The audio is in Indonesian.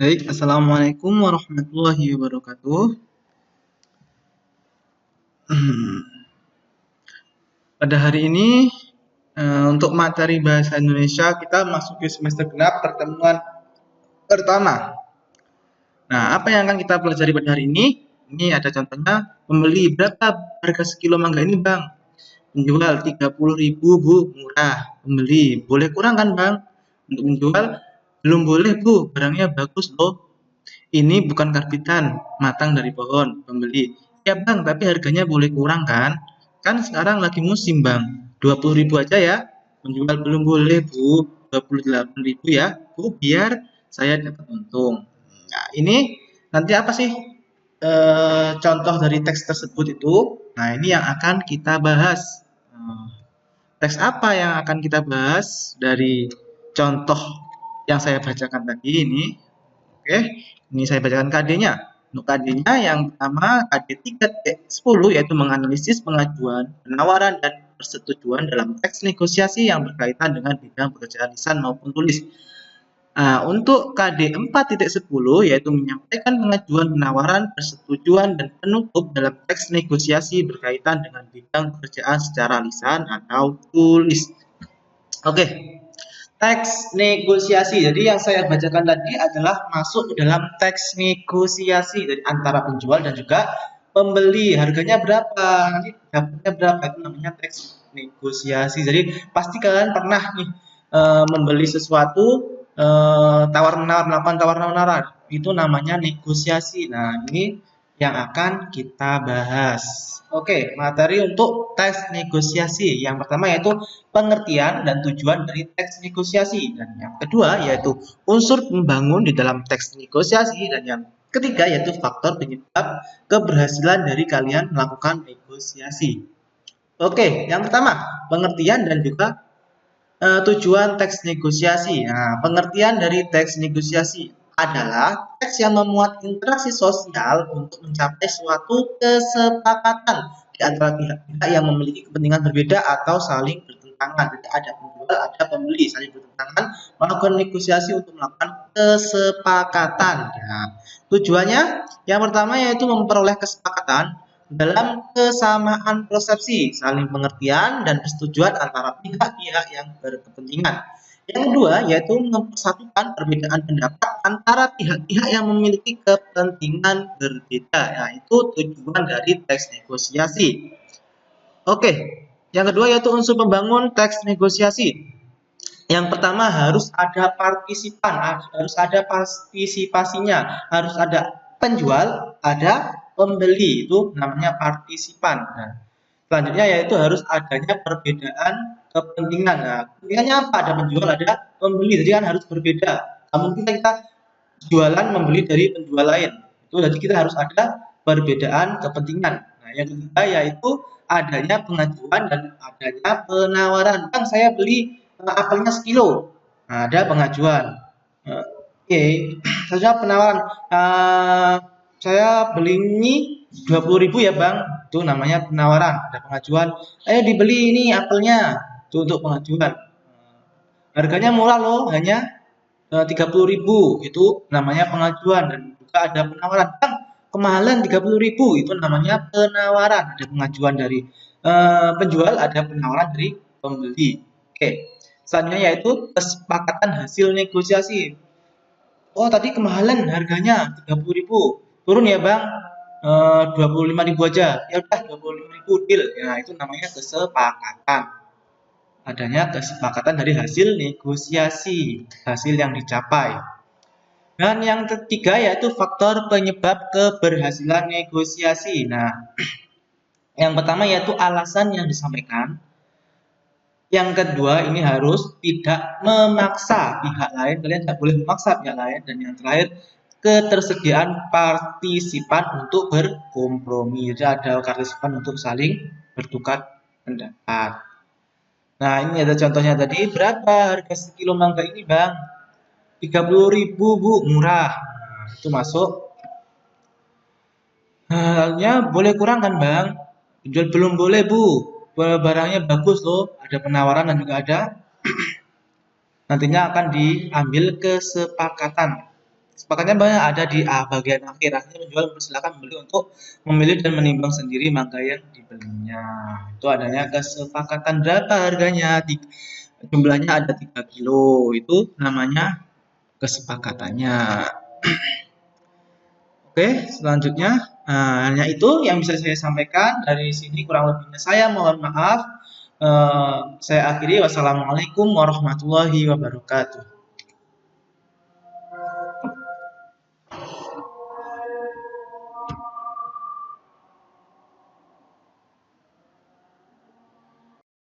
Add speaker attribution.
Speaker 1: Baik, Assalamualaikum warahmatullahi wabarakatuh. Pada hari ini, untuk materi Bahasa Indonesia, kita masuk ke semester genap pertemuan pertama. Nah, apa yang akan kita pelajari pada hari ini? Ini ada contohnya, membeli berapa harga sekilo mangga ini, Bang? Menjual 30.000, Bu, murah. Pembeli, boleh kurang kan, Bang? Untuk menjual, belum boleh, Bu, barangnya bagus loh. Ini bukan karbitan, matang dari pohon. Pembeli, ya Bang, tapi harganya boleh kurang kan? Kan sekarang lagi musim Bang, 20.000 aja ya. Menjual belum boleh Bu, 28.000 ya Bu, biar saya dapat untung. Nah, ini nanti apa sih contoh dari teks tersebut itu? Nah, ini yang akan kita bahas. Teks apa yang akan kita bahas dari contoh yang saya bacakan tadi ini? Oke, ini saya bacakan KD-nya. Untuk KD-nya yang pertama KD 3.10 yaitu menganalisis pengajuan, penawaran, dan persetujuan dalam teks negosiasi yang berkaitan dengan bidang pekerjaan lisan maupun tulis. Nah, untuk KD 4.10 yaitu menyampaikan pengajuan, penawaran, persetujuan, dan penutup dalam teks negosiasi berkaitan dengan bidang pekerjaan secara lisan atau tulis. Oke, teks negosiasi. Jadi yang saya bacakan tadi adalah masuk ke dalam teks negosiasi dari antara penjual dan juga pembeli. Harganya berapa? Nanti dapatnya berapa? Itu namanya teks negosiasi. Jadi pasti kalian pernah nih membeli sesuatu tawar menawar, melakukan tawar menawar. Itu namanya negosiasi. Nah, ini yang akan kita bahas. Oke, materi untuk teks negosiasi. Yang pertama yaitu pengertian dan tujuan dari teks negosiasi. Dan yang kedua yaitu unsur pembangun di dalam teks negosiasi. Dan yang ketiga yaitu faktor penyebab keberhasilan dari kalian melakukan negosiasi. Oke, yang pertama pengertian dan juga tujuan teks negosiasi. Nah, pengertian dari teks negosiasi adalah teks yang memuat interaksi sosial untuk mencapai suatu kesepakatan di antara pihak-pihak yang memiliki kepentingan berbeda atau saling bertentangan. Jadi ada penjual, ada pembeli saling bertentangan, melakukan negosiasi untuk melakukan kesepakatan. Nah, tujuannya yang pertama yaitu memperoleh kesepakatan dalam kesamaan persepsi, saling pengertian, dan persetujuan antara pihak-pihak yang berkepentingan. Yang kedua, yaitu mempersatukan perbedaan pendapat antara pihak-pihak yang memiliki kepentingan berbeda. Nah, itu tujuan dari teks negosiasi. Oke, yang kedua yaitu unsur pembangun teks negosiasi. Yang pertama harus ada partisipan, harus ada partisipasinya, harus ada penjual, ada pembeli, itu namanya partisipan. Nah, selanjutnya yaitu harus adanya perbedaan kepentingan. Nah, kepentingannya apa? Ada penjual, ada pembeli, jadi kan harus berbeda. Nah, mungkin kita jualan membeli dari penjual lain, itu jadi kita harus ada perbedaan kepentingan. Nah, yang ketiga yaitu adanya pengajuan dan adanya penawaran. Bang, saya beli apelnya sekilo. Nah, ada pengajuan. Oke, selanjutnya penawaran. Saya beli ini 20.000 ya Bang, itu namanya penawaran. Ada pengajuan, ayo dibeli ini apelnya, itu untuk pengajuan. Harganya murah loh, hanya 30.000, itu namanya pengajuan. Dan juga ada penawaran, Bang, kemahalan 30.000, itu namanya penawaran. Ada pengajuan dari penjual, ada penawaran dari pembeli. Oke, selanjutnya yaitu kesepakatan hasil negosiasi. Oh, tadi kemahalan harganya 30.000, turun ya Bang, 25.000 aja. Ya udah 25.000 deal. Ya, itu namanya kesepakatan. Adanya kesepakatan dari hasil negosiasi, hasil yang dicapai. Dan yang ketiga yaitu faktor penyebab keberhasilan negosiasi. Nah, yang pertama yaitu alasan yang disampaikan. Yang kedua ini harus tidak memaksa pihak lain, kalian tidak boleh memaksa pihak lain. Dan yang terakhir ketersediaan partisipan untuk berkompromi. Jadi ada partisipan untuk saling bertukar pendapat. Nah, ini ada contohnya tadi, berapa harga sekilo mangga ini Bang? 30.000 Bu, murah. Nah, itu masuk. Halnya boleh kurang kan Bang? Jual belum boleh Bu, barangnya bagus loh, ada penawaran dan juga ada nantinya akan diambil kesepakatan Kesepakatannya banyak ada di bagian akhir. Akhirnya penjual mempersilahkan pembeli untuk memilih dan menimbang sendiri mangga yang dibelinya. Itu adanya kesepakatan berapa harganya. Jumlahnya ada 3 kilo. Itu namanya kesepakatannya. Oke, selanjutnya hanya itu yang bisa saya sampaikan. Dari sini kurang lebihnya saya mohon maaf. Saya akhiri. Wassalamualaikum warahmatullahi wabarakatuh.